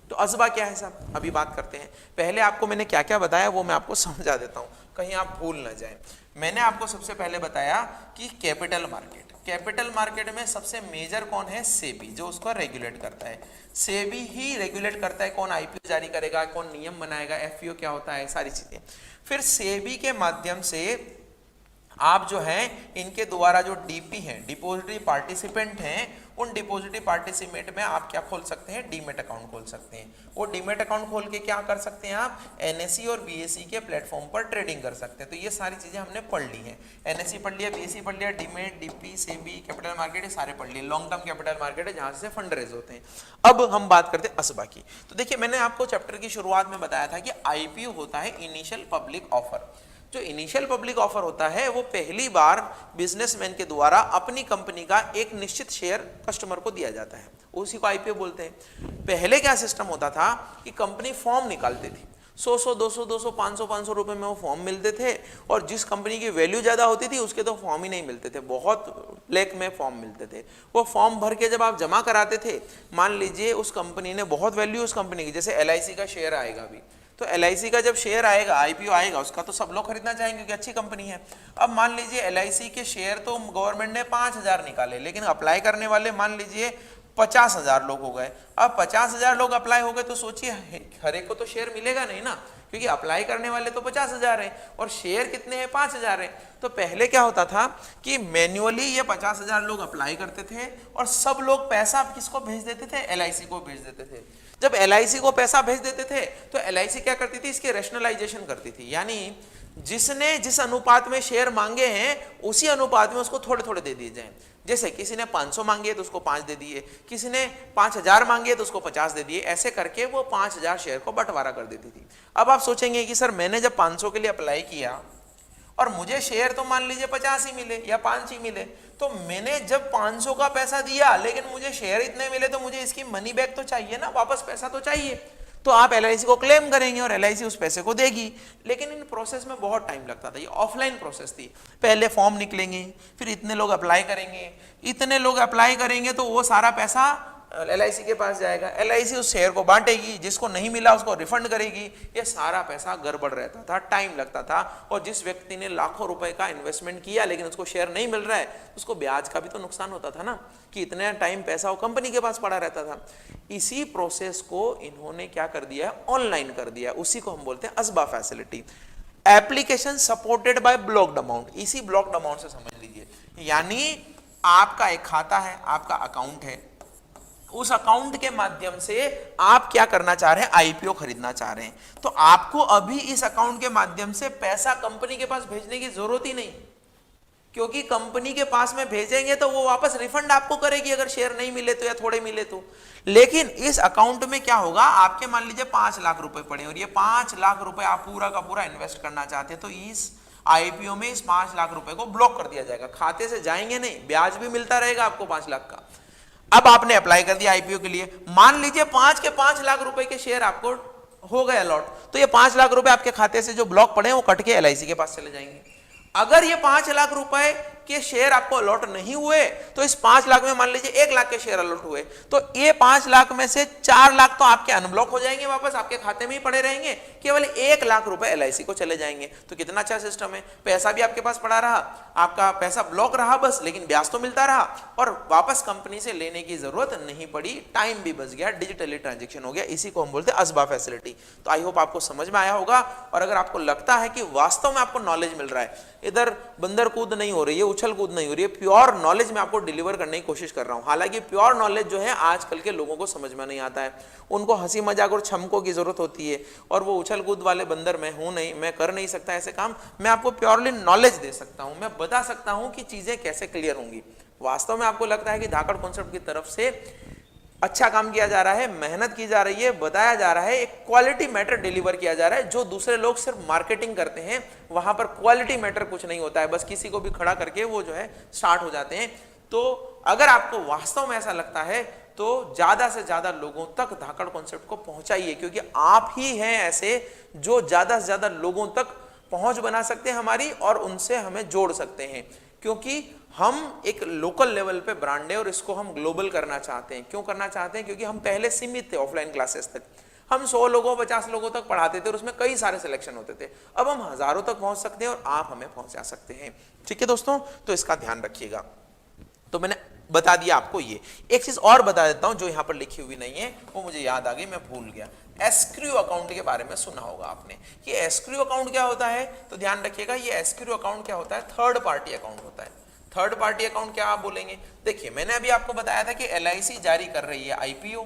तो असबा क्या है साहब, अभी बात करते हैं। पहले आपको मैंने क्या क्या बताया वो मैं आपको समझा देता हूं, कहीं आप भूल ना जाए। मैंने आपको सबसे पहले बताया कि कैपिटल मार्केट, कैपिटल मार्केट में सबसे मेजर कौन है, सेबी, जो उसको रेगुलेट करता है। सेबी ही रेगुलेट करता है कौन आईपीओ जारी करेगा, कौन नियम बनाएगा, एफपीओ क्या होता है, सारी चीजें। फिर सेबी के माध्यम से आप जो है इनके द्वारा जो डीपी हैं, डिपोजिटरी पार्टिसिपेंट हैं, उन डिपोजिटरी पार्टिसिपेंट में आप क्या खोल सकते हैं, डीमेट अकाउंट खोल सकते हैं। वो डीमेट अकाउंट खोल के क्या कर सकते हैं आप, एनएसई और बीएसई के प्लेटफॉर्म पर ट्रेडिंग कर सकते हैं। तो ये सारी चीजें हमने पढ़ ली हैं, एनएसई पढ़ लिया, बीएसई पढ़ लिया, demat, DP, SEBI, capital market, ये सारे पढ़ लिए। लॉन्ग टर्म कैपिटल मार्केट है जहां से फंड रेज होते हैं। अब हम बात करते हैं असबा की। तो देखिए मैंने आपको चैप्टर की शुरुआत में बताया था कि आईपीओ होता है इनिशियल पब्लिक ऑफर। जो इनिशियल पब्लिक ऑफर होता है वो पहली बार बिजनेसमैन के द्वारा अपनी कंपनी का एक निश्चित शेयर कस्टमर को दिया जाता है, उसी को आईपीओ बोलते हैं। पहले क्या सिस्टम होता था कि कंपनी फॉर्म निकालती थी, 100 200 500 रुपए में वो फॉर्म मिलते थे, और जिस कंपनी की वैल्यू ज्यादा होती थी उसके तो फॉर्म ही नहीं मिलते थे, बहुत ब्लैक में फॉर्म मिलते थे। वो फॉर्म भर के जब आप जमा कराते थे, मान लीजिए उस कंपनी ने बहुत वैल्यू उस कंपनी की, जैसे एलआईसी का शेयर आएगा अभी, तो एलआईसी का जब शेयर आएगा, आईपीओ आएगा, उसका तो सब लोग खरीदना चाहेंगे क्योंकि अच्छी कंपनी है। अब मान लीजिए एलआईसी के शेयर तो गवर्नमेंट ने 5000 निकाले, लेकिन अप्लाई करने वाले मान लीजिए 50,000 लोग हो गए। अब 50,000 लोग अप्लाई हो गए तो सोचिए हर एक को तो शेयर मिलेगा नहीं ना, क्योंकि अप्लाई करने वाले तो 50,000 है और शेयर कितने हैं, 5,000 है। तो पहले क्या होता था कि मैन्युअली ये 50,000 लोग अप्लाई करते थे और सब लोग पैसा किसको भेज देते थे, एलआईसी को भेज देते थे। जब एलआईसी को पैसा भेज देते थे तो एलआईसी क्या करती थी, इसके रैशनलाइजेशन करती थी, यानी जिसने जिस अनुपात में शेयर मांगे हैं उसी अनुपात में उसको थोड़े थोड़े दे दिए जाएं। जैसे किसी ने 500 मांगे तो उसको 5 दे दिए, किसी ने 5000 मांगे तो उसको 50 दे दिए, ऐसे करके वो 5000 शेयर को बंटवारा कर देती थी। अब आप सोचेंगे कि सर मैंने जब 500 के लिए अप्लाई किया और मुझे शेयर तो मान लीजिए 50 ही मिले या 5 ही मिले, तो मैंने जब 500 का पैसा दिया लेकिन मुझे शेयर इतने मिले, तो मुझे इसकी मनी बैक तो चाहिए ना, वापस पैसा तो चाहिए। तो आप एलआईसी को क्लेम करेंगे और एलआईसी उस पैसे को देगी, लेकिन इन प्रोसेस में बहुत टाइम लगता था। ये ऑफलाइन प्रोसेस थी, पहले फॉर्म निकलेंगे, फिर इतने लोग अप्लाई करेंगे, इतने लोग अप्लाई करेंगे तो वो सारा पैसा एलआईसी के पास जाएगा, एलआईसी उस शेयर को बांटेगी, जिसको नहीं मिला उसको रिफंड करेगी। ये सारा पैसा गड़बड़ रहता था, टाइम लगता था, और जिस व्यक्ति ने लाखों रुपए का इन्वेस्टमेंट किया लेकिन उसको शेयर नहीं मिल रहा है, उसको ब्याज का भी तो नुकसान होता था ना, कि इतने टाइम पैसा वो कंपनी के पास पड़ा रहता था। इसी प्रोसेस को इन्होंने क्या कर दिया है, ऑनलाइन कर दिया, उसी को हम बोलते हैं ASBA facility. Application supported by blocked amount, इसी ब्लॉक्ड अमाउंट से समझ लीजिए, यानी आपका एक खाता है, आपका अकाउंट है, उस अकाउंट के माध्यम से आप क्या करना चाह रहे हैं, आईपीओ खरीदना चाह रहे हैं, तो आपको अभी इस अकाउंट के माध्यम से पैसा कंपनी के पास भेजने की जरूरत ही नहीं। क्योंकि कंपनी के पास में भेजेंगे तो वो वापस रिफंड आपको करेगी अगर शेयर नहीं मिले तो या थोड़े मिले तो। लेकिन इस अकाउंट में क्या होगा, आपके मान लीजिए 5 लाख रुपए पड़े और ये 5 लाख रुपए आप पूरा का पूरा इन्वेस्ट करना चाहते हैं, तो इस आईपीओ में इस 5 लाख रुपए को ब्लॉक कर दिया जाएगा, खाते से जाएंगे नहीं, ब्याज भी मिलता रहेगा आपको 5 लाख का। अब आपने अप्लाई कर दिया आईपीओ के लिए, मान लीजिए 5 के 5 लाख रुपए के शेयर आपको हो गए अलॉट, तो ये 5 लाख रुपए आपके खाते से जो ब्लॉक पड़े हैं वो कट के एलआईसी के पास चले जाएंगे। अगर ये 5 लाख रुपए के शेयर आपको अलॉट नहीं हुए तो इस 5 लाख में मान लीजिए 1 लाख के शेयर अलॉट हुए, तो ये 5 लाख में से 4 लाख तो आपके अनब्लॉक हो जाएंगे, वापस आपके खाते में ही पड़े रहेंगे, केवल 1 लाख रुपए एलआईसी को चले जाएंगे। तो कितना अच्छा सिस्टम है, पैसा भी आपके पास पड़ा रहा, आपका पैसा ब्लॉक रहा बस, लेकिन ब्याज तो मिलता रहा और वापस कंपनी से लेने की जरूरत नहीं पड़ी, टाइम भी बच गया, डिजिटली ट्रांजेक्शन हो गया। इसी को हम बोलते हैं असबा फैसिलिटी। तो आई होप आपको समझ में आया होगा, और अगर आपको लगता है कि वास्तव में आपको नॉलेज मिल रहा है, इधर बंदर कूद नहीं हो रही है, उछल कूद नहीं हो रही है, प्योर नॉलेज मैं आपको डिलीवर करने की कोशिश कर रहा हूं। हालांकि प्योर नॉलेज जो है आजकल के लोगों को समझ में नहीं आता है, उनको हंसी मजाक और छमकों की जरूरत होती है, और वो उछल कूद वाले बंदर मैं हूं नहीं, मैं कर नहीं सकता ऐसे काम। मैं आपको प्योरली नॉलेज दे सकता हूं, मैं बता सकता हूं कि चीजें कैसे क्लियर होंगी। वास्तव में आपको लगता है कि धाकड़ कॉन्सेप्ट की तरफ से अच्छा काम किया जा रहा है, मेहनत की जा रही है, बताया जा रहा है, एक क्वालिटी मैटर डिलीवर किया जा रहा है। जो दूसरे लोग सिर्फ मार्केटिंग करते हैं वहां पर क्वालिटी मैटर कुछ नहीं होता है, बस किसी को भी खड़ा करके वो जो है स्टार्ट हो जाते हैं। तो अगर आपको वास्तव में ऐसा लगता है तो ज्यादा से ज्यादा लोगों तक धाकड़ कॉन्सेप्ट को पहुंचाइए, क्योंकि आप ही हैं ऐसे जो ज्यादा से ज्यादा लोगों तक पहुंच बना सकते हैं हमारी, और उनसे हमें जोड़ सकते हैं। क्योंकि हम एक लोकल लेवल पे ब्रांड है और इसको हम ग्लोबल करना चाहते हैं। क्यों करना चाहते हैं? क्योंकि हम पहले सीमित थे ऑफलाइन क्लासेस तक, हम 100 लोगों 50 लोगों तक पढ़ाते थे और उसमें कई सारे सिलेक्शन होते थे। अब हम हजारों तक पहुंच सकते हैं और आप हमें पहुंचा सकते हैं। ठीक है दोस्तों, तो इसका ध्यान रखिएगा। तो मैंने बता दिया आपको। ये एक चीज और बता देता हूं जो यहां पर लिखी हुई नहीं है, वो मुझे याद आ गई, मैं भूल गया। एस्क्रू अकाउंट के बारे में सुना होगा आपने। ये एस्क्रू अकाउंट क्या होता है, तो ध्यान रखिएगा, ये एस्क्रू अकाउंट क्या होता है, थर्ड पार्टी अकाउंट होता है। थर्ड पार्टी अकाउंट क्या आप बोलेंगे? देखिए, मैंने अभी आपको बताया था कि एलआईसी जारी कर रही है आईपीओ।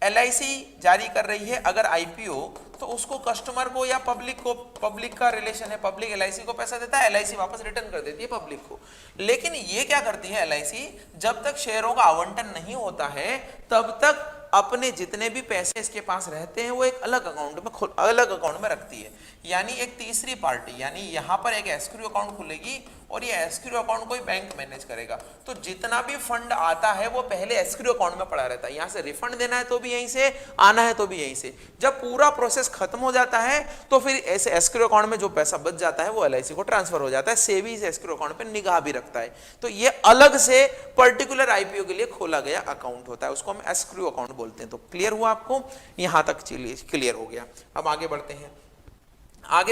एलआईसी जारी कर रही है अगर आईपीओ, तो उसको कस्टमर को या पब्लिक को, पब्लिक का रिलेशन है, पब्लिक एलआईसी को पैसा देता है, एलआईसी वापस रिटर्न कर देती है पब्लिक को। लेकिन ये क्या करती है एलआईसी, जब तक शेयरों का आवंटन नहीं होता है तब तक अपने जितने भी पैसे इसके पास रहते हैं वो एक अलग अकाउंट में रखती है। यानी एक तीसरी पार्टी, यानी यहां पर एक एस्क्रू अकाउंट खुलेगी और ये एस्क्रू अकाउंट कोई बैंक मैनेज करेगा। तो जितना भी फंड आता है वो पहले एस्क्रू अकाउंट में पड़ा रहता है। यहां से रिफंड देना है तो भी यहीं से, आना है तो भी यहीं से। जब पूरा प्रोसेस खत्म हो जाता है तो फिर ऐसे एस्क्रू अकाउंट में जो पैसा बच जाता है वो एलआईसी को ट्रांसफर हो जाता है। सेबी इस एस्क्रू अकाउंट पे निगाह भी रखता है। तो ये अलग से पर्टिकुलर आईपीओ के लिए खोला गया अकाउंट होता है, उसको हम एस्क्रू अकाउंट बोलते हैं। तो क्लियर हुआ आपको? यहां तक चलिए क्लियर हो गया। अब आगे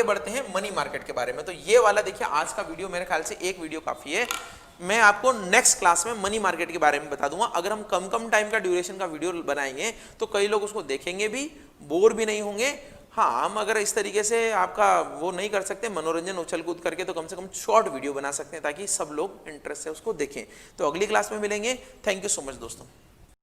बढ़ते हैं मनी मार्केट के बारे में। तो ये वाला देखिए, आज का वीडियो मेरे ख्याल से एक वीडियो काफी है। मैं आपको नेक्स्ट क्लास में मनी मार्केट के बारे में बता दूंगा। अगर हम कम टाइम का ड्यूरेशन का वीडियो बनाएंगे तो कई लोग उसको देखेंगे भी, बोर भी नहीं होंगे। हाँ, हम अगर इस तरीके से आपका वो नहीं कर सकते मनोरंजन उछल कूद करके, तो कम से कम शॉर्ट वीडियो बना सकते हैं ताकि सब लोग इंटरेस्ट से उसको देखें। तो अगली क्लास में मिलेंगे। थैंक यू सो मच दोस्तों।